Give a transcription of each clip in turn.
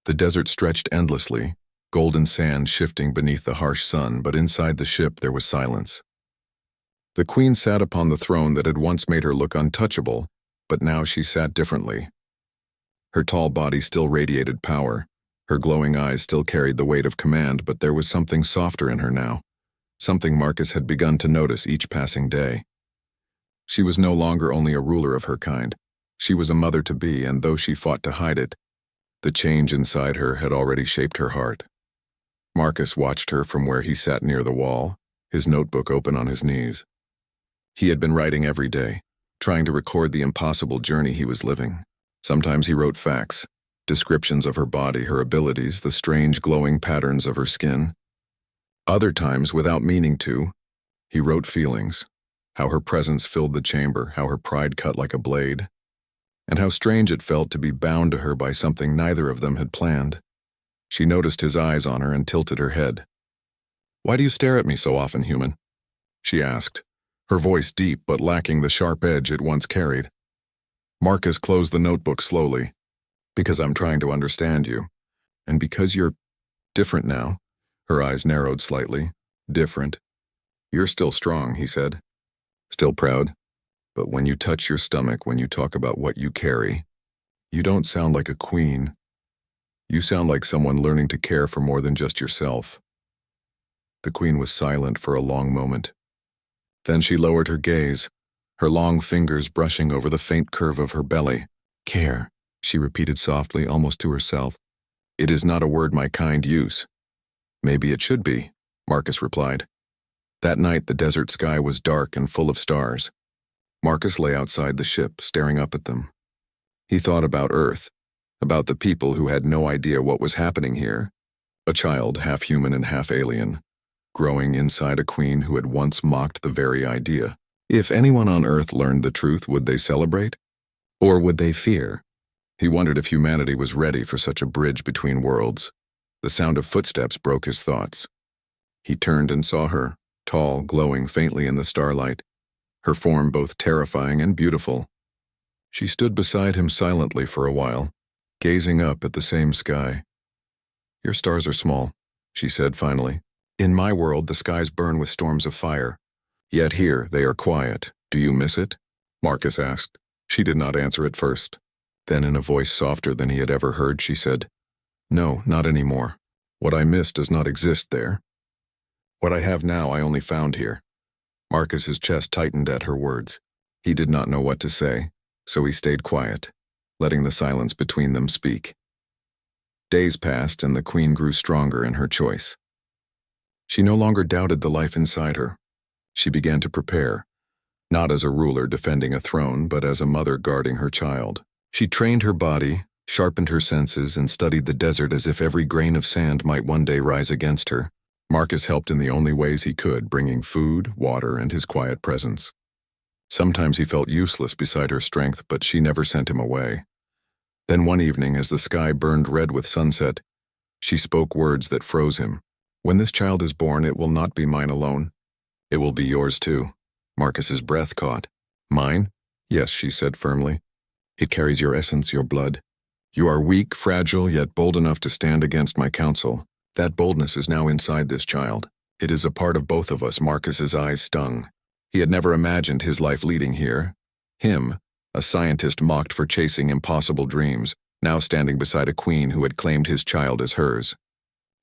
The desert stretched endlessly, golden sand shifting beneath the harsh sun, but inside the ship there was silence. The queen sat upon the throne that had once made her look untouchable, but now she sat differently. Her tall body still radiated power. Her glowing eyes still carried the weight of command, but there was something softer in her now, something Marcus had begun to notice each passing day. She was no longer only a ruler of her kind. She was a mother-to-be, and though she fought to hide it, the change inside her had already shaped her heart. Marcus watched her from where he sat near the wall, his notebook open on his knees. He had been writing every day, trying to record the impossible journey he was living. Sometimes he wrote facts, descriptions of her body, her abilities, the strange glowing patterns of her skin. Other times, without meaning to, he wrote feelings, how her presence filled the chamber, how her pride cut like a blade, and how strange it felt to be bound to her by something neither of them had planned. She noticed his eyes on her and tilted her head. "Why do you stare at me so often, human?" she asked, her voice deep but lacking the sharp edge it once carried. Marcus closed the notebook slowly. "Because I'm trying to understand you. And because you're different now." Her eyes narrowed slightly. "Different. You're still strong," he said. "Still proud. But when you touch your stomach, when you talk about what you carry, you don't sound like a queen. You sound like someone learning to care for more than just yourself." The queen was silent for a long moment. Then she lowered her gaze, her long fingers brushing over the faint curve of her belly. "Care," she repeated softly, almost to herself. "It is not a word my kind use." "Maybe it should be," Marcus replied. That night the desert sky was dark and full of stars. Marcus lay outside the ship, staring up at them. He thought about Earth, about the people who had no idea what was happening here. A child, half human and half alien, growing inside a queen who had once mocked the very idea. If anyone on Earth learned the truth, would they celebrate? Or would they fear? He wondered if humanity was ready for such a bridge between worlds. The sound of footsteps broke his thoughts. He turned and saw her, tall, glowing faintly in the starlight, her form both terrifying and beautiful. She stood beside him silently for a while, gazing up at the same sky. "Your stars are small," she said finally. "In my world, the skies burn with storms of fire. Yet here, they are quiet. Do you miss it?" Marcus asked. She did not answer at first. Then in a voice softer than he had ever heard, she said, "No, not anymore. What I miss does not exist there. What I have now I only found here." Marcus's chest tightened at her words. He did not know what to say, so he stayed quiet, letting the silence between them speak. Days passed and the queen grew stronger in her choice. She no longer doubted the life inside her. She began to prepare, not as a ruler defending a throne, but as a mother guarding her child. She trained her body, sharpened her senses, and studied the desert as if every grain of sand might one day rise against her. Marcus helped in the only ways he could, bringing food, water, and his quiet presence. Sometimes he felt useless beside her strength, but she never sent him away. Then one evening, as the sky burned red with sunset, she spoke words that froze him. "When this child is born, it will not be mine alone. It will be yours too." Marcus's breath caught. "Mine?" "Yes," she said firmly. "It carries your essence, your blood. You are weak, fragile, yet bold enough to stand against my counsel. That boldness is now inside this child. It is a part of both of us." Marcus's eyes stung. He had never imagined his life leading here. Him, a scientist mocked for chasing impossible dreams, now standing beside a queen who had claimed his child as hers.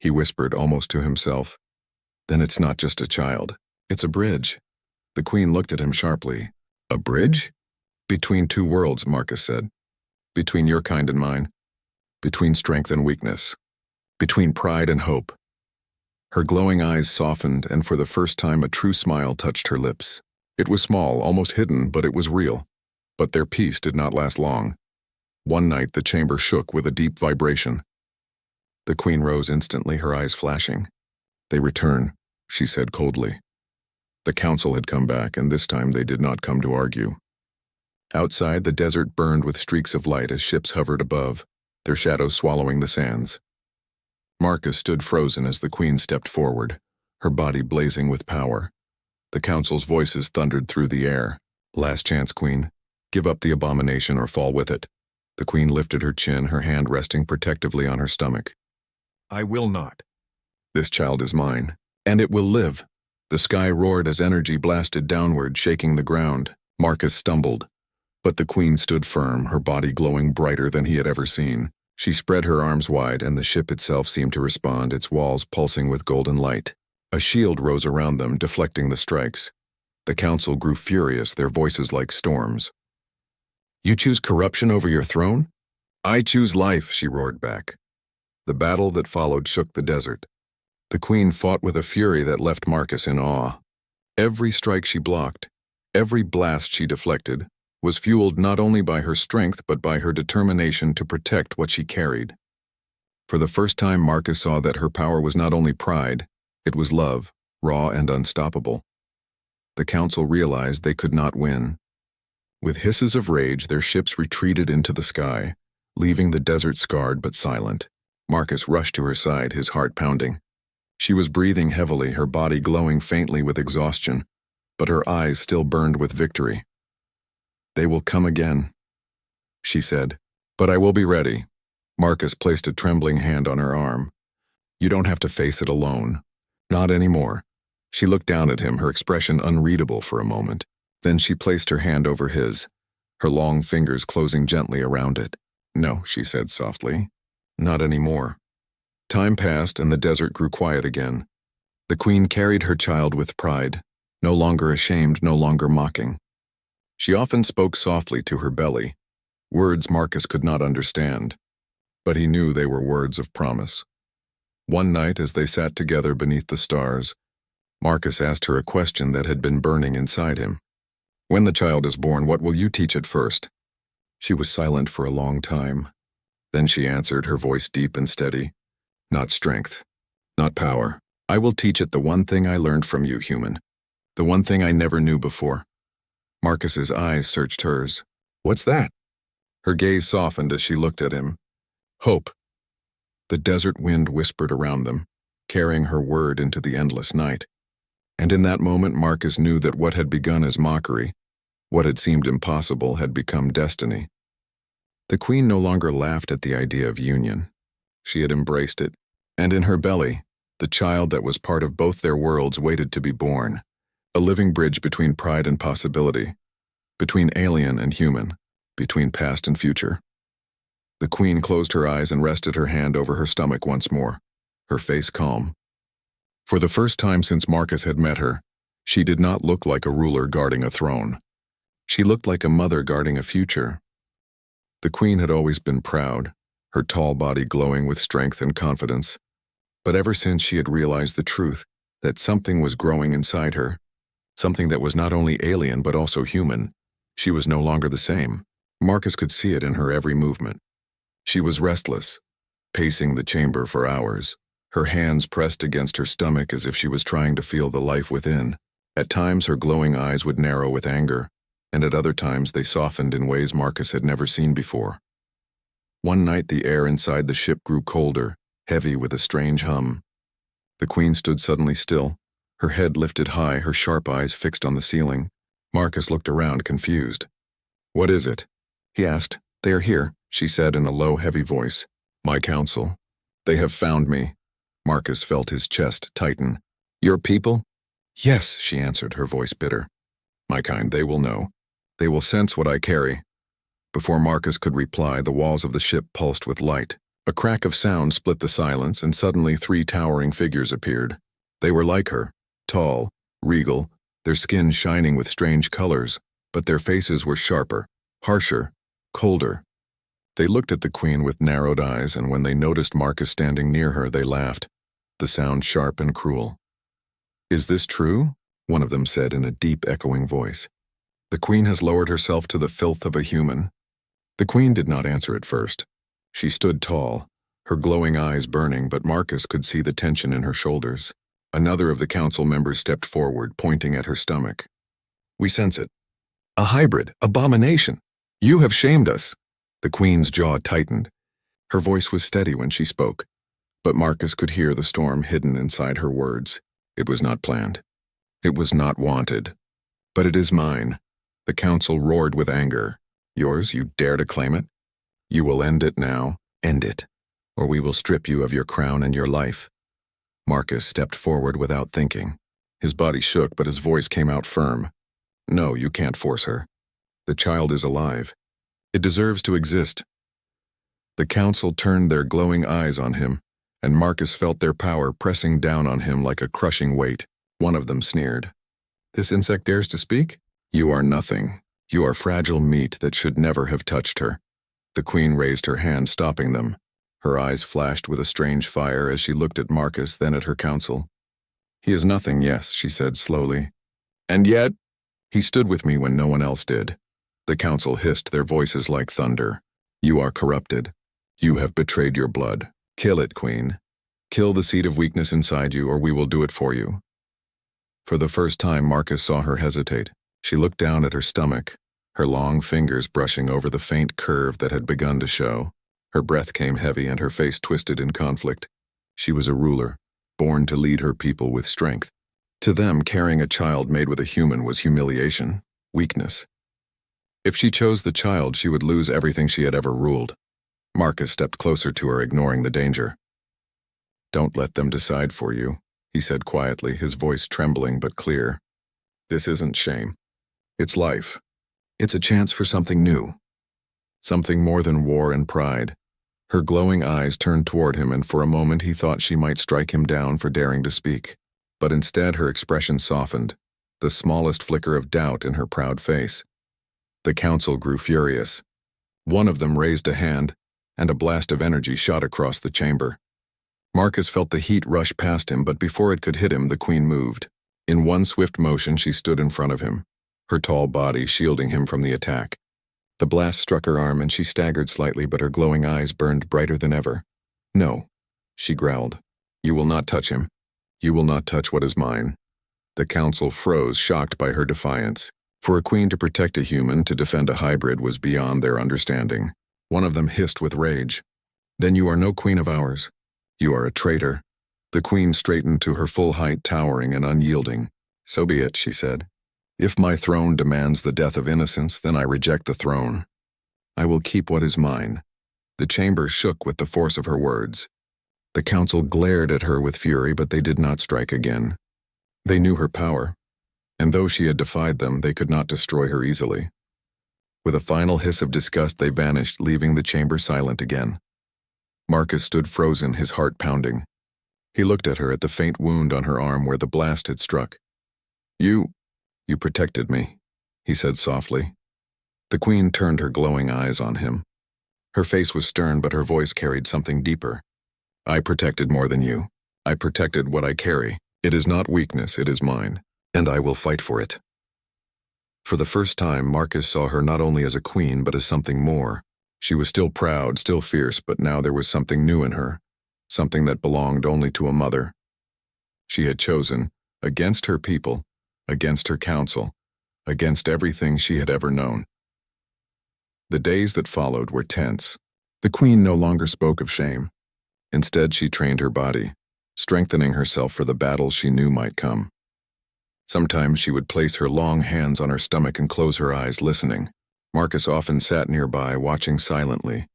He whispered almost to himself, "Then it's not just a child. It's a bridge." The queen looked at him sharply. "A bridge?" "Between two worlds," Marcus said. "Between your kind and mine. Between strength and weakness. Between pride and hope." Her glowing eyes softened, and for the first time a true smile touched her lips. It was small, almost hidden, but it was real. But their peace did not last long. One night the chamber shook with a deep vibration. The queen rose instantly, her eyes flashing. "They return," she said coldly. The council had come back, and this time they did not come to argue. Outside, the desert burned with streaks of light as ships hovered above, their shadows swallowing the sands. Marcus stood frozen as the queen stepped forward, her body blazing with power. The council's voices thundered through the air. "Last chance, queen. Give up the abomination or fall with it." The queen lifted her chin, her hand resting protectively on her stomach. I will not. This child is mine, and it will live. The sky roared as energy blasted downward, shaking the ground. Marcus stumbled, but the queen stood firm, her body glowing brighter than he had ever seen. She spread her arms wide, and the ship itself seemed to respond, its walls pulsing with golden light. A shield rose around them, deflecting the strikes. The council grew furious, their voices like storms. You choose corruption over your throne? I choose life, she roared back. The battle that followed shook the desert. The queen fought with a fury that left Marcus in awe. Every strike she blocked, every blast she deflected, was fueled not only by her strength but by her determination to protect what she carried. For the first time, Marcus saw that her power was not only pride, it was love, raw and unstoppable. The council realized they could not win. With hisses of rage, their ships retreated into the sky, leaving the desert scarred but silent. Marcus rushed to her side, his heart pounding. She was breathing heavily, her body glowing faintly with exhaustion, but her eyes still burned with victory. They will come again, she said, but I will be ready. Marcus placed a trembling hand on her arm. You don't have to face it alone. Not anymore. She looked down at him, her expression unreadable for a moment. Then she placed her hand over his, her long fingers closing gently around it. No, she said softly. Not anymore. Time passed and the desert grew quiet again. The queen carried her child with pride, no longer ashamed, no longer mocking. She often spoke softly to her belly, words Marcus could not understand, but he knew they were words of promise. One night, as they sat together beneath the stars, Marcus asked her a question that had been burning inside him. When the child is born, what will you teach it first? She was silent for a long time. Then she answered, her voice deep and steady. Not strength, not power. I will teach it the one thing I learned from you, human. The one thing I never knew before. Marcus's eyes searched hers. What's that? Her gaze softened as she looked at him. Hope. The desert wind whispered around them, carrying her word into the endless night. And in that moment, Marcus knew that what had begun as mockery, what had seemed impossible, had become destiny. The queen no longer laughed at the idea of union. She had embraced it, and in her belly, the child that was part of both their worlds waited to be born, a living bridge between pride and possibility, between alien and human, between past and future. The queen closed her eyes and rested her hand over her stomach once more, her face calm. For the first time since Marcus had met her, she did not look like a ruler guarding a throne. She looked like a mother guarding a future. The queen had always been proud, her tall body glowing with strength and confidence. But ever since she had realized the truth, that something was growing inside her, something that was not only alien but also human, she was no longer the same. Marcus could see it in her every movement. She was restless, pacing the chamber for hours, her hands pressed against her stomach as if she was trying to feel the life within. At times her glowing eyes would narrow with anger, and at other times they softened in ways Marcus had never seen before. One night the air inside the ship grew colder, heavy with a strange hum. The queen stood suddenly still, her head lifted high, her sharp eyes fixed on the ceiling. Marcus looked around, confused. What is it? He asked. They are here, she said in a low, heavy voice. My council. They have found me. Marcus felt his chest tighten. Your people? Yes, she answered, her voice bitter. My kind, they will know. They will sense what I carry. Before Marcus could reply, the walls of the ship pulsed with light. A crack of sound split the silence, and suddenly 3 towering figures appeared. They were like her, tall, regal, their skin shining with strange colors, but their faces were sharper, harsher, colder. They looked at the queen with narrowed eyes, and when they noticed Marcus standing near her, they laughed, the sound sharp and cruel. Is this true? One of them said in a deep, echoing voice. The queen has lowered herself to the filth of a human. The queen did not answer at first. She stood tall, her glowing eyes burning, but Marcus could see the tension in her shoulders. Another of the council members stepped forward, pointing at her stomach. We sense it. A hybrid, abomination. You have shamed us. The queen's jaw tightened. Her voice was steady when she spoke, but Marcus could hear the storm hidden inside her words. It was not planned. It was not wanted. But it is mine. The council roared with anger. Yours, you dare to claim it? You will end it now, end it, or we will strip you of your crown and your life. Marcus stepped forward without thinking. His body shook, but his voice came out firm. No, you can't force her. The child is alive. It deserves to exist. The council turned their glowing eyes on him, and Marcus felt their power pressing down on him like a crushing weight. One of them sneered. This insect dares to speak? You are nothing. You are fragile meat that should never have touched her. The queen raised her hand, stopping them. Her eyes flashed with a strange fire as she looked at Marcus, then at her council. He is nothing, yes, she said slowly. And yet, he stood with me when no one else did. The council hissed, their voices like thunder. You are corrupted. You have betrayed your blood. Kill it, queen. Kill the seed of weakness inside you, or we will do it for you. For the first time, Marcus saw her hesitate. She looked down at her stomach, her long fingers brushing over the faint curve that had begun to show. Her breath came heavy and her face twisted in conflict. She was a ruler, born to lead her people with strength. To them, carrying a child made with a human was humiliation, weakness. If she chose the child, she would lose everything she had ever ruled. Marcus stepped closer to her, ignoring the danger. Don't let them decide for you, he said quietly, his voice trembling but clear. This isn't shame. It's life. It's a chance for something new. Something more than war and pride. Her glowing eyes turned toward him, and for a moment he thought she might strike him down for daring to speak. But instead her expression softened, the smallest flicker of doubt in her proud face. The council grew furious. One of them raised a hand, and a blast of energy shot across the chamber. Marcus felt the heat rush past him, but before it could hit him, the queen moved. In one swift motion, she stood in front of him, her tall body shielding him from the attack. The blast struck her arm, and she staggered slightly, but her glowing eyes burned brighter than ever. No, she growled. You will not touch him. You will not touch what is mine. The council froze, shocked by her defiance. For a queen to protect a human, to defend a hybrid, was beyond their understanding. One of them hissed with rage. Then you are no queen of ours. You are a traitor. The queen straightened to her full height, towering and unyielding. So be it, she said. If my throne demands the death of innocence, then I reject the throne. I will keep what is mine. The chamber shook with the force of her words. The council glared at her with fury, but they did not strike again. They knew her power, and though she had defied them, they could not destroy her easily. With a final hiss of disgust, they vanished, leaving the chamber silent again. Marcus stood frozen, his heart pounding. He looked at her, at the faint wound on her arm where the blast had struck. You protected me, he said softly. The queen turned her glowing eyes on him. Her face was stern, but her voice carried something deeper. I protected more than you. I protected what I carry. It is not weakness, it is mine, and I will fight for it. For the first time, Marcus saw her not only as a queen, but as something more. She was still proud, still fierce, but now there was something new in her, something that belonged only to a mother. She had chosen, against her people, against her council, against everything she had ever known. The days that followed were tense. The queen no longer spoke of shame. Instead, she trained her body, strengthening herself for the battles she knew might come. Sometimes she would place her long hands on her stomach and close her eyes, listening. Marcus often sat nearby, watching silently,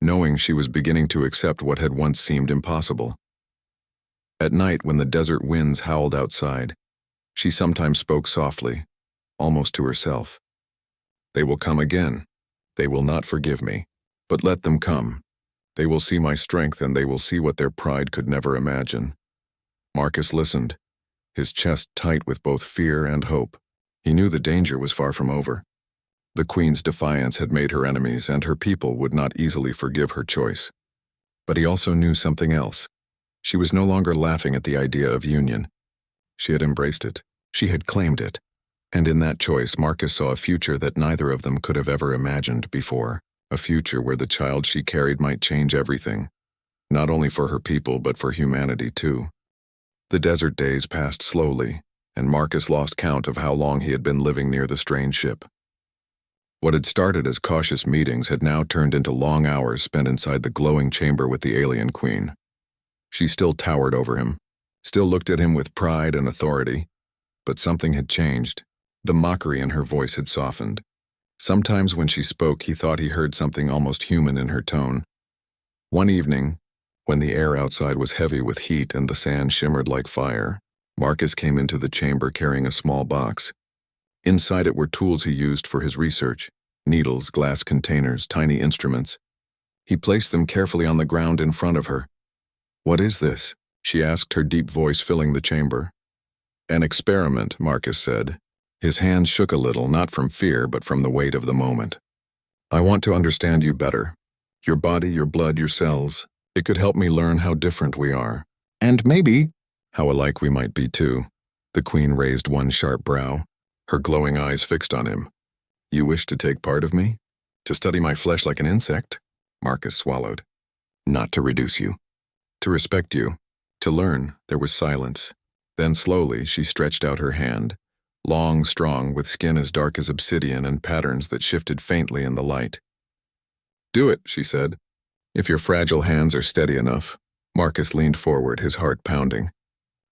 knowing she was beginning to accept what had once seemed impossible. At night, when the desert winds howled outside, she sometimes spoke softly, almost to herself. They will come again. They will not forgive me, but let them come. They will see my strength, and they will see what their pride could never imagine. Marcus listened, his chest tight with both fear and hope. He knew the danger was far from over. The queen's defiance had made her enemies, and her people would not easily forgive her choice. But he also knew something else. She was no longer laughing at the idea of union. She had embraced it. She had claimed it. And in that choice, Marcus saw a future that neither of them could have ever imagined before. A future where the child she carried might change everything, not only for her people, but for humanity too. The desert days passed slowly, and Marcus lost count of how long he had been living near the strange ship. What had started as cautious meetings had now turned into long hours spent inside the glowing chamber with the alien queen. She still towered over him, still looked at him with pride and authority, but something had changed. The mockery in her voice had softened. Sometimes when she spoke, he thought he heard something almost human in her tone. One evening, when the air outside was heavy with heat and the sand shimmered like fire, Marcus came into the chamber carrying a small box. Inside it were tools he used for his research: needles, glass containers, tiny instruments. He placed them carefully on the ground in front of her. "What is this?" she asked, her deep voice filling the chamber. "An experiment," Marcus said. His hands shook a little, not from fear, but from the weight of the moment. "I want to understand you better. Your body, your blood, your cells. It could help me learn how different we are. And maybe how alike we might be too." The Queen raised one sharp brow, her glowing eyes fixed on him. "You wish to take part of me? To study my flesh like an insect?" Marcus swallowed. "Not to reduce you. To respect you. To learn." There was silence. Then slowly she stretched out her hand, long, strong, with skin as dark as obsidian and patterns that shifted faintly in the light. "Do it," she said. "If your fragile hands are steady enough." Marcus leaned forward, his heart pounding.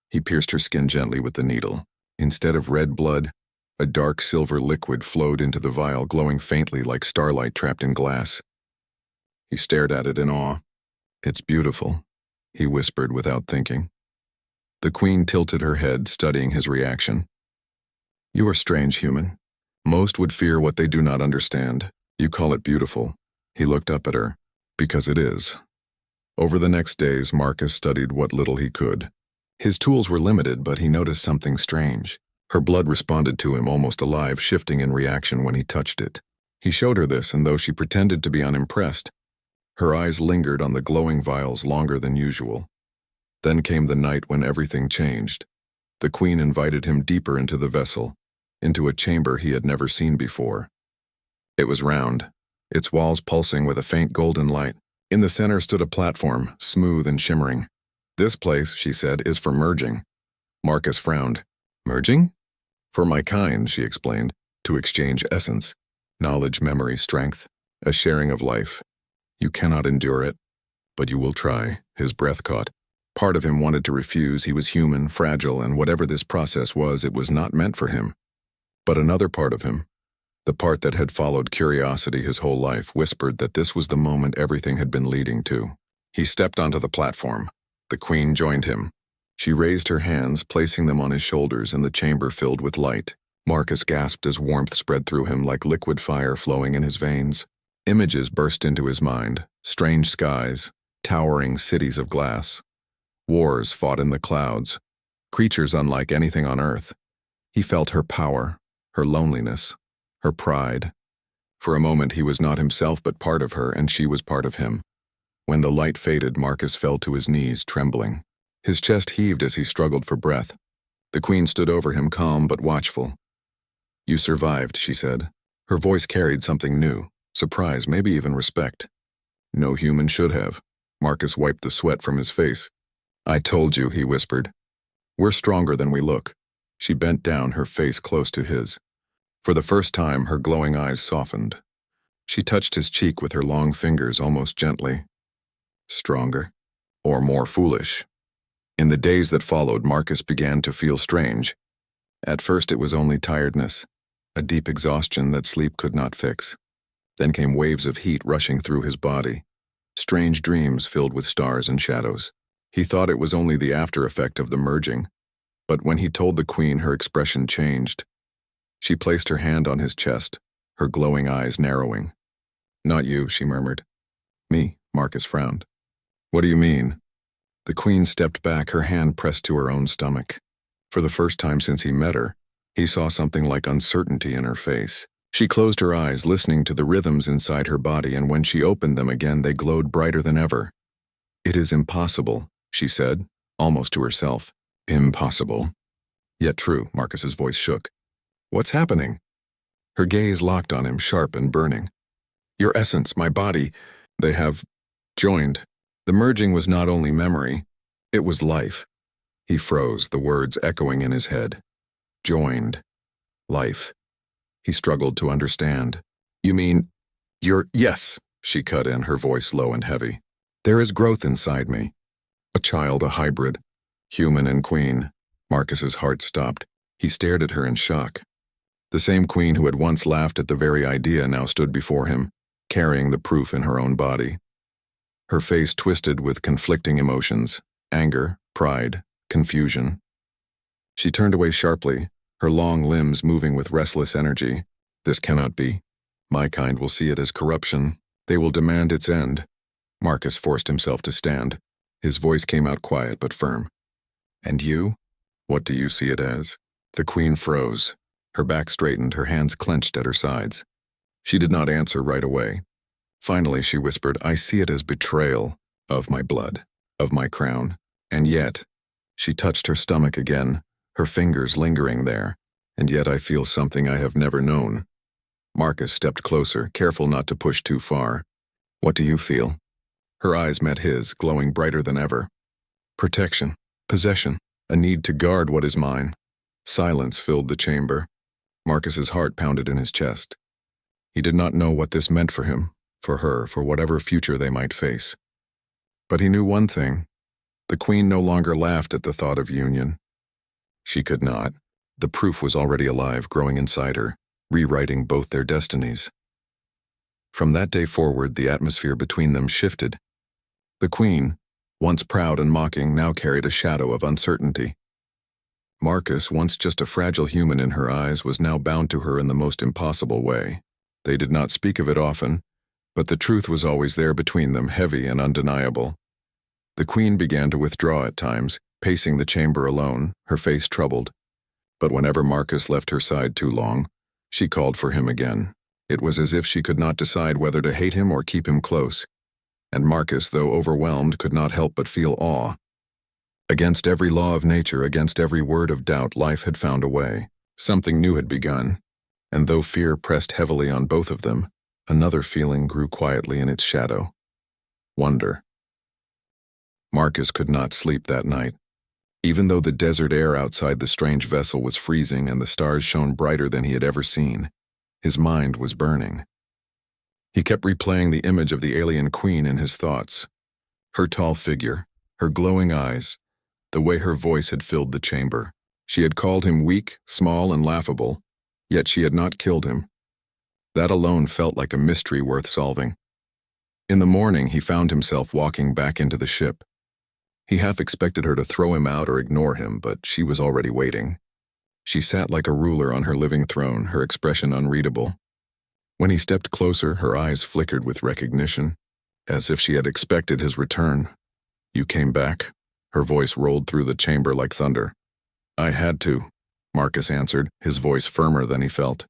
He pierced her skin gently with the needle. Instead of red blood, a dark silver liquid flowed into the vial, glowing faintly like starlight trapped in glass. He stared at it in awe. "It's beautiful," he whispered without thinking. The Queen tilted her head, studying his reaction. "You are strange, human. Most would fear what they do not understand. You call it beautiful." He looked up at her. "Because it is." Over the next days, Marcus studied what little he could. His tools were limited, but he noticed something strange. Her blood responded to him, almost alive, shifting in reaction when he touched it. He showed her this, and though she pretended to be unimpressed, her eyes lingered on the glowing vials longer than usual. Then came the night when everything changed. The Queen invited him deeper into the vessel, into a chamber he had never seen before. It was round, its walls pulsing with a faint golden light. In the center stood a platform, smooth and shimmering. "This place," she said, "is for merging." Marcus frowned. "Merging?" "For my kind," she explained, "to exchange essence, knowledge, memory, strength, a sharing of life. You cannot endure it, but you will try." His breath caught. Part of him wanted to refuse. He was human, fragile, and whatever this process was, it was not meant for him. But another part of him, the part that had followed curiosity his whole life, whispered that this was the moment everything had been leading to. He stepped onto the platform. The Queen joined him. She raised her hands, placing them on his shoulders, and the chamber filled with light. Marcus gasped as warmth spread through him like liquid fire flowing in his veins. Images burst into his mind: strange skies, towering cities of glass, wars fought in the clouds, creatures unlike anything on Earth. He felt her power, her loneliness, her pride. For a moment he was not himself but part of her, and she was part of him. When the light faded, Marcus fell to his knees, trembling. His chest heaved as he struggled for breath. The Queen stood over him, calm but watchful. "You survived," she said. Her voice carried something new, surprise, maybe even respect. "No human should have." Marcus wiped the sweat from his face. "I told you," he whispered. "We're stronger than we look." She bent down, her face close to his. For the first time, her glowing eyes softened. She touched his cheek with her long fingers, almost gently. "Stronger? Or more foolish?" In the days that followed, Marcus began to feel strange. At first it was only tiredness, a deep exhaustion that sleep could not fix. Then came waves of heat rushing through his body, strange dreams filled with stars and shadows. He thought it was only the after effect of the merging, but when he told the Queen, her expression changed. She placed her hand on his chest, her glowing eyes narrowing. "Not you," she murmured. "Me," Marcus frowned. "What do you mean?" The Queen stepped back, her hand pressed to her own stomach. For the first time since he met her, he saw something like uncertainty in her face. She closed her eyes, listening to the rhythms inside her body, and when she opened them again, they glowed brighter than ever. "It is impossible," she said, almost to herself. "Impossible." Yet true, Marcus's voice shook. "What's happening?" Her gaze locked on him, sharp and burning. "Your essence, my body, they have joined." The merging was not only memory, it was life. He froze, the words echoing in his head. Joined. Life. He struggled to understand. "You mean, Yes," she cut in, her voice low and heavy. "There is growth inside me. A child, a hybrid. Human and Queen." Marcus's heart stopped. He stared at her in shock. The same queen who had once laughed at the very idea now stood before him, carrying the proof in her own body. Her face twisted with conflicting emotions, anger, pride, confusion. She turned away sharply, her long limbs moving with restless energy. This cannot be. My kind will see it as corruption. They will demand its end. Marcus forced himself to stand. His voice came out quiet but firm. And you? What do you see it as? The queen froze. Her back straightened, her hands clenched at her sides. She did not answer right away. Finally, she whispered, I see it as betrayal of my blood, of my crown. And yet, she touched her stomach again, her fingers lingering there. And yet I feel something I have never known. Marcus stepped closer, careful not to push too far. What do you feel? Her eyes met his, glowing brighter than ever. Protection, possession, a need to guard what is mine. Silence filled the chamber. Marcus's heart pounded in his chest. He did not know what this meant for him, for her, for whatever future they might face. But he knew one thing. The queen no longer laughed at the thought of union. She could not. The proof was already alive, growing inside her, rewriting both their destinies. From that day forward, the atmosphere between them shifted. The queen, once proud and mocking, now carried a shadow of uncertainty. Marcus, once just a fragile human in her eyes, was now bound to her in the most impossible way. They did not speak of it often, but the truth was always there between them, heavy and undeniable. The queen began to withdraw at times, pacing the chamber alone, her face troubled. But whenever Marcus left her side too long, she called for him again. It was as if she could not decide whether to hate him or keep him close. And Marcus, though overwhelmed, could not help but feel awe. Against every law of nature, against every word of doubt, life had found a way. Something new had begun. And though fear pressed heavily on both of them, another feeling grew quietly in its shadow. Wonder. Marcus could not sleep that night. Even though the desert air outside the strange vessel was freezing and the stars shone brighter than he had ever seen, his mind was burning. He kept replaying the image of the alien queen in his thoughts. Her tall figure, her glowing eyes, the way her voice had filled the chamber. She had called him weak, small, and laughable, yet she had not killed him. That alone felt like a mystery worth solving. In the morning, he found himself walking back into the ship. He half expected her to throw him out or ignore him, but she was already waiting. She sat like a ruler on her living throne, her expression unreadable. When he stepped closer, her eyes flickered with recognition, as if she had expected his return. You came back? Her voice rolled through the chamber like thunder. I had to, Marcus answered, his voice firmer than he felt.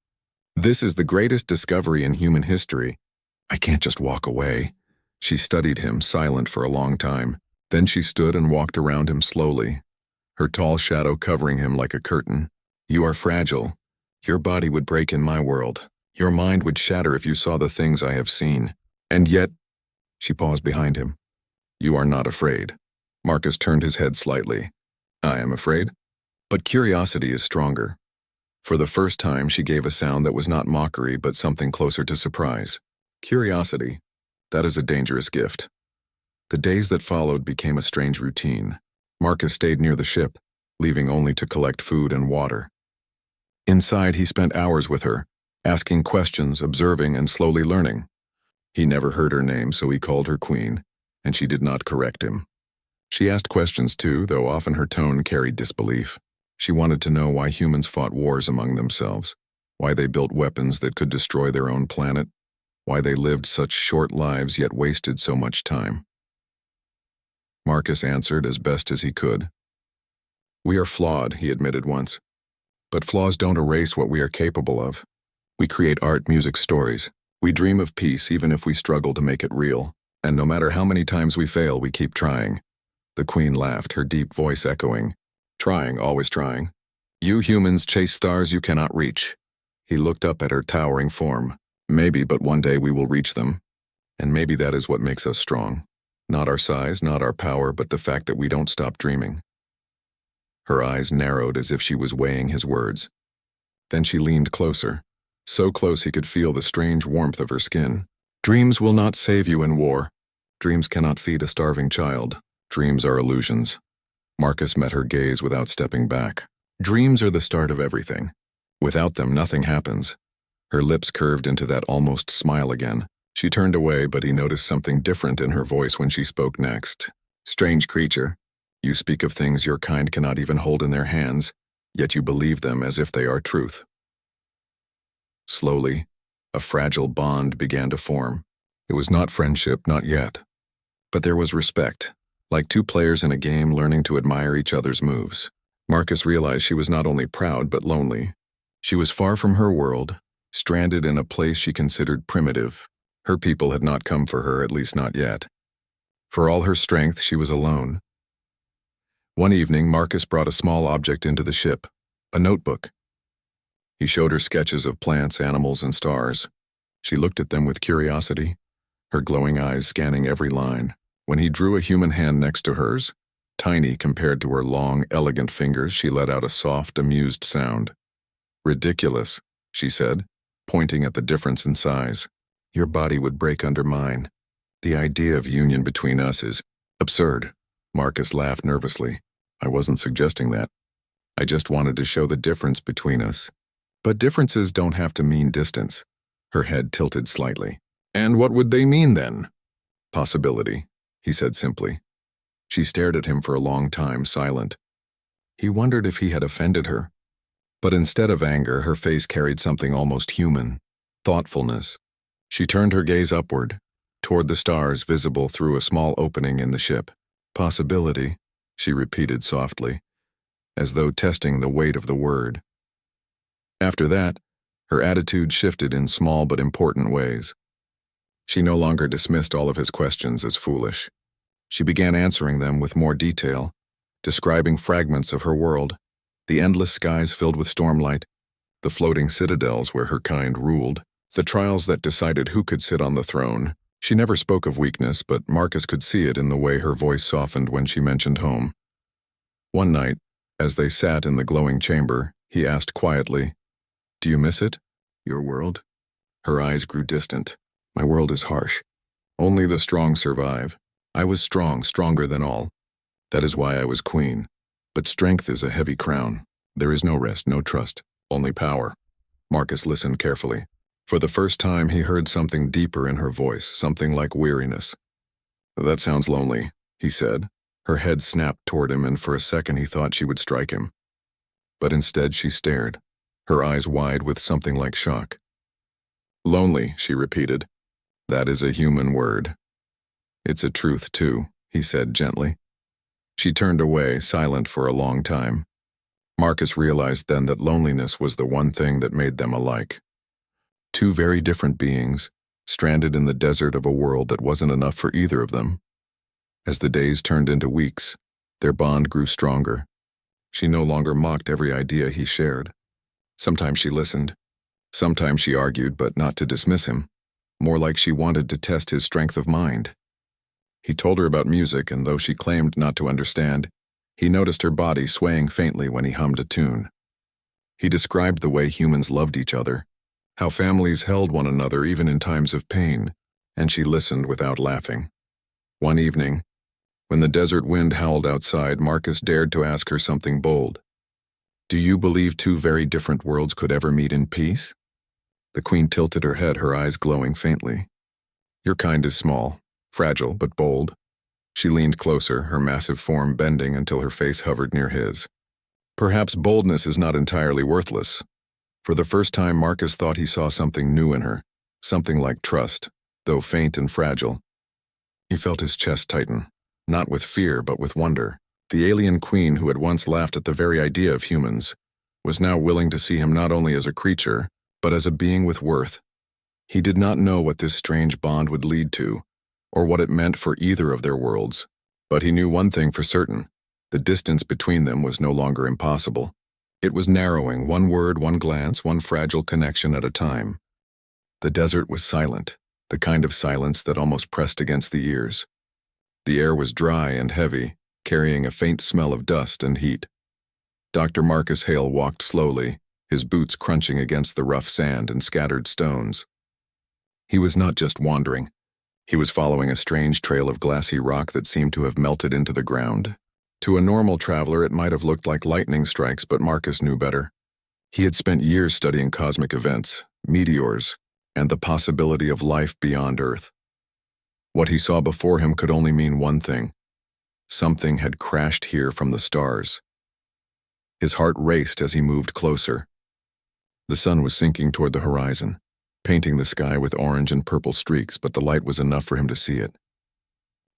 This is the greatest discovery in human history. I can't just walk away. She studied him, silent for a long time. Then she stood and walked around him slowly, her tall shadow covering him like a curtain. You are fragile. Your body would break in my world. Your mind would shatter if you saw the things I have seen. And yet, she paused behind him. You are not afraid. Marcus turned his head slightly. I am afraid. But curiosity is stronger. For the first time, she gave a sound that was not mockery, but something closer to surprise. Curiosity. That is a dangerous gift. The days that followed became a strange routine. Marcus stayed near the ship, leaving only to collect food and water. Inside, he spent hours with her, asking questions, observing, and slowly learning. He never heard her name, so he called her queen, and she did not correct him. She asked questions too, though often her tone carried disbelief. She wanted to know why humans fought wars among themselves, why they built weapons that could destroy their own planet, why they lived such short lives yet wasted so much time. Marcus answered as best as he could. We are flawed, he admitted once. But flaws don't erase what we are capable of. We create art, music, stories. We dream of peace even if we struggle to make it real. And no matter how many times we fail, we keep trying. The queen laughed, her deep voice echoing. Trying, always trying. You humans chase stars you cannot reach. He looked up at her towering form. Maybe, but one day we will reach them. And maybe that is what makes us strong. Not our size, not our power, but the fact that we don't stop dreaming. Her eyes narrowed as if she was weighing his words. Then she leaned closer, so close he could feel the strange warmth of her skin. Dreams will not save you in war. Dreams cannot feed a starving child. Dreams are illusions. Marcus met her gaze without stepping back. Dreams are the start of everything. Without them, nothing happens. Her lips curved into that almost smile again. She turned away, but he noticed something different in her voice when she spoke next. Strange creature, you speak of things your kind cannot even hold in their hands, yet you believe them as if they are truth. Slowly, a fragile bond began to form. It was not friendship, not yet. But there was respect, like two players in a game learning to admire each other's moves. Marcus realized she was not only proud but lonely. She was far from her world, stranded in a place she considered primitive. Her people had not come for her, at least not yet. For all her strength, she was alone. One evening, Marcus brought a small object into the ship, a notebook. He showed her sketches of plants, animals, and stars. She looked at them with curiosity, her glowing eyes scanning every line. When he drew a human hand next to hers, tiny compared to her long, elegant fingers, she let out a soft, amused sound. Ridiculous, she said, pointing at the difference in size. Your body would break under mine. The idea of union between us is absurd. Marcus laughed nervously. I wasn't suggesting that. I just wanted to show the difference between us. But differences don't have to mean distance. Her head tilted slightly. And what would they mean then? Possibility, he said simply. She stared at him for a long time, silent. He wondered if he had offended her. But instead of anger, her face carried something almost human, thoughtfulness. She turned her gaze upward, toward the stars visible through a small opening in the ship. Possibility, she repeated softly, as though testing the weight of the word. After that, her attitude shifted in small but important ways. She no longer dismissed all of his questions as foolish. She began answering them with more detail, describing fragments of her world, the endless skies filled with stormlight, the floating citadels where her kind ruled, the trials that decided who could sit on the throne. She never spoke of weakness, but Marcus could see it in the way her voice softened when she mentioned home. One night, as they sat in the glowing chamber, he asked quietly, Do you miss it? Your world? Her eyes grew distant. My world is harsh. Only the strong survive. I was strong, stronger than all. That is why I was queen. But strength is a heavy crown. There is no rest, no trust, only power. Marcus listened carefully. For the first time, he heard something deeper in her voice, something like weariness. That sounds lonely, he said. Her head snapped toward him, and for a second he thought she would strike him. But instead she stared, her eyes wide with something like shock. Lonely, she repeated. That is a human word. It's a truth, too, he said gently. She turned away, silent for a long time. Marcus realized then that loneliness was the one thing that made them alike. Two very different beings, stranded in the desert of a world that wasn't enough for either of them. As the days turned into weeks, their bond grew stronger. She no longer mocked every idea he shared. Sometimes she listened. Sometimes she argued, but not to dismiss him. More like she wanted to test his strength of mind. He told her about music, and though she claimed not to understand, he noticed her body swaying faintly when he hummed a tune. He described the way humans loved each other, how families held one another even in times of pain, and she listened without laughing. One evening, when the desert wind howled outside, Marcus dared to ask her something bold. Do you believe two very different worlds could ever meet in peace? The queen tilted her head, her eyes glowing faintly. Your kind is small, fragile, but bold. She leaned closer, her massive form bending until her face hovered near his. Perhaps boldness is not entirely worthless. For the first time, Marcus thought he saw something new in her, something like trust, though faint and fragile. He felt his chest tighten, not with fear but with wonder. The alien queen who had once laughed at the very idea of humans was now willing to see him not only as a creature, but as a being with worth. He did not know what this strange bond would lead to, or what it meant for either of their worlds, but he knew one thing for certain. The distance between them was no longer impossible. It was narrowing, one word, one glance, one fragile connection at a time. The desert was silent, the kind of silence that almost pressed against the ears. The air was dry and heavy, carrying a faint smell of dust and heat. Dr. Marcus Hale walked slowly, his boots crunching against the rough sand and scattered stones. He was not just wandering. He was following a strange trail of glassy rock that seemed to have melted into the ground. To a normal traveler, it might have looked like lightning strikes, but Marcus knew better. He had spent years studying cosmic events, meteors, and the possibility of life beyond Earth. What he saw before him could only mean one thing. Something had crashed here from the stars. His heart raced as he moved closer. The sun was sinking toward the horizon, painting the sky with orange and purple streaks, but the light was enough for him to see it.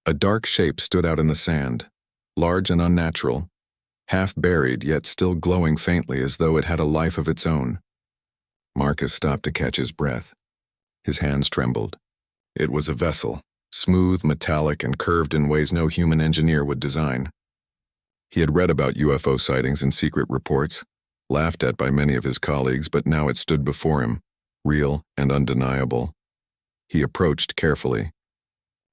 A dark shape stood out in the sand, large and unnatural, half buried yet still glowing faintly as though it had a life of its own. Marcus stopped to catch his breath. His hands trembled. It was a vessel, smooth, metallic, and curved in ways no human engineer would design. He had read about UFO sightings in secret reports, laughed at by many of his colleagues, but now it stood before him, real and undeniable. He approached carefully.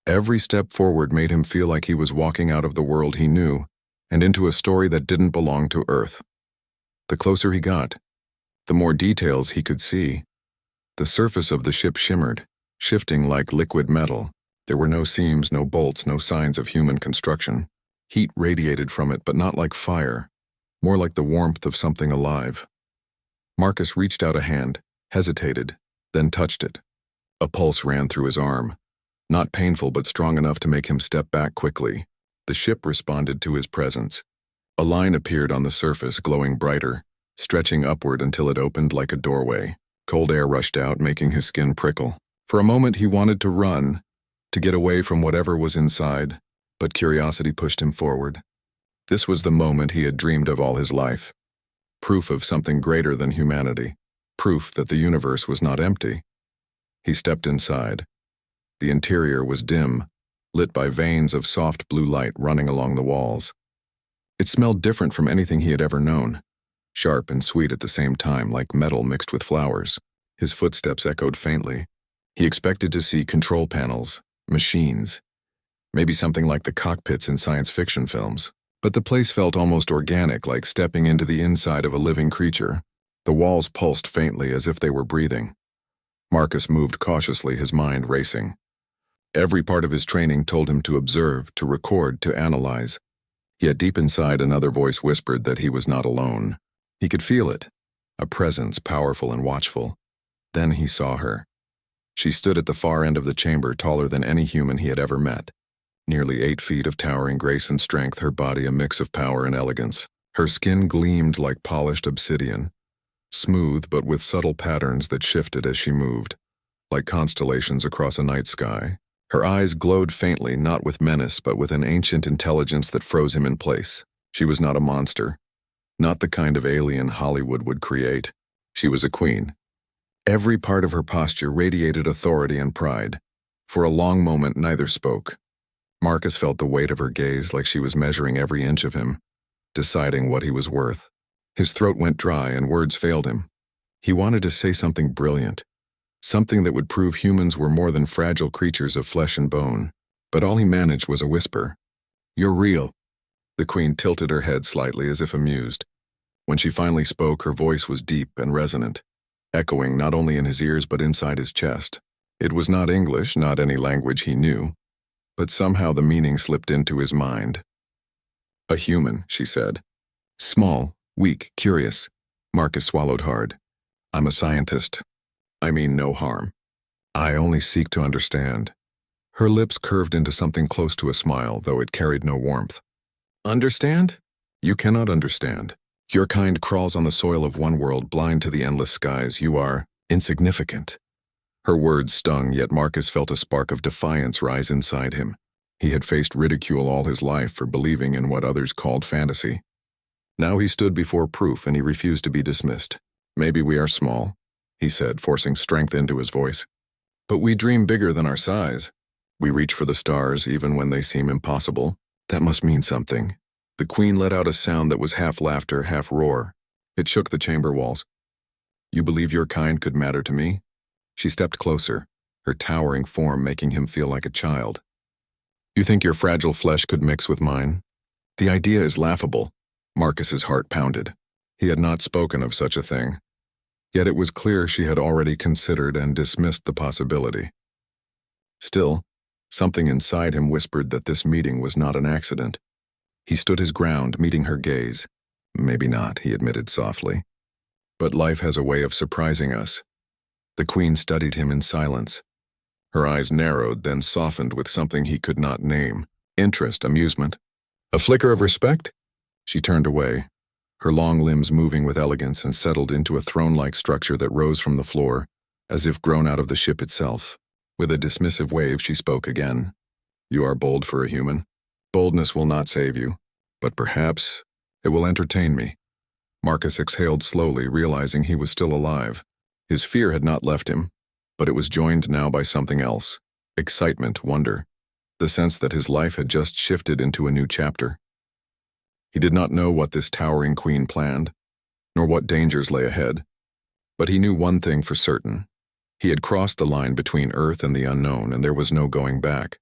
Every step forward made him feel like he was walking out of the world he knew and into a story that didn't belong to Earth. The closer he got, the more details he could see. The surface of the ship shimmered, shifting like liquid metal. There were no seams, no bolts, no signs of human construction. Heat radiated from it, but not like fire, more like the warmth of something alive. Marcus reached out a hand, hesitated, then touched it. A pulse ran through his arm, not painful but strong enough to make him step back quickly. The ship responded to his presence. A line appeared on the surface, glowing brighter, stretching upward until it opened like a doorway. Cold air rushed out, making his skin prickle. For a moment he wanted to run, to get away from whatever was inside, but curiosity pushed him forward. This was the moment he had dreamed of all his life. Proof of something greater than humanity. Proof that the universe was not empty. He stepped inside. The interior was dim, lit by veins of soft blue light running along the walls. It smelled different from anything he had ever known, sharp and sweet at the same time, like metal mixed with flowers. His footsteps echoed faintly. He expected to see control panels, machines, maybe something like the cockpits in science fiction films. But the place felt almost organic, like stepping into the inside of a living creature. The walls pulsed faintly as if they were breathing. Marcus moved cautiously, his mind racing. Every part of his training told him to observe, to record, to analyze. Yet deep inside, another voice whispered that he was not alone. He could feel it, a presence powerful and watchful. Then he saw her. She stood at the far end of the chamber, taller than any human he had ever met. Nearly 8 feet of towering grace and strength, her body a mix of power and elegance. Her skin gleamed like polished obsidian, smooth but with subtle patterns that shifted as she moved, like constellations across a night sky. Her eyes glowed faintly, not with menace, but with an ancient intelligence that froze him in place. She was not a monster, not the kind of alien Hollywood would create. She was a queen. Every part of her posture radiated authority and pride. For a long moment, neither spoke. Marcus felt the weight of her gaze, like she was measuring every inch of him, deciding what he was worth. His throat went dry and words failed him. He wanted to say something brilliant, something that would prove humans were more than fragile creatures of flesh and bone, but all he managed was a whisper. "You're real." The queen tilted her head slightly as if amused. When she finally spoke, her voice was deep and resonant, echoing not only in his ears but inside his chest. It was not English, not any language he knew, but somehow the meaning slipped into his mind. "A human," she said. "Small, weak, curious." Marcus swallowed hard. "I'm a scientist. I mean no harm. I only seek to understand." Her lips curved into something close to a smile, though it carried no warmth. "Understand? You cannot understand. Your kind crawls on the soil of one world, blind to the endless skies. You are insignificant." Her words stung, yet Marcus felt a spark of defiance rise inside him. He had faced ridicule all his life for believing in what others called fantasy. Now he stood before proof, and he refused to be dismissed. "Maybe we are small," he said, forcing strength into his voice. "But we dream bigger than our size. We reach for the stars even when they seem impossible. That must mean something." The queen let out a sound that was half laughter, half roar. It shook the chamber walls. "You believe your kind could matter to me?" She stepped closer, her towering form making him feel like a child. "You think your fragile flesh could mix with mine? The idea is laughable." Marcus's heart pounded. He had not spoken of such a thing. Yet it was clear she had already considered and dismissed the possibility. Still, something inside him whispered that this meeting was not an accident. He stood his ground, meeting her gaze. "Maybe not," he admitted softly. But life has a way of surprising us. The Queen studied him in silence. Her eyes narrowed, then softened with something he could not name. Interest, amusement. A flicker of respect? She turned away, her long limbs moving with elegance, and settled into a throne-like structure that rose from the floor, as if grown out of the ship itself. With a dismissive wave, she spoke again. You are bold for a human. Boldness will not save you, but perhaps it will entertain me. Marcus exhaled slowly, realizing he was still alive. His fear had not left him, but it was joined now by something else. Excitement, wonder, the sense that his life had just shifted into a new chapter. He did not know what this towering queen planned, nor what dangers lay ahead, but he knew one thing for certain. He had crossed the line between Earth and the unknown, and there was no going back.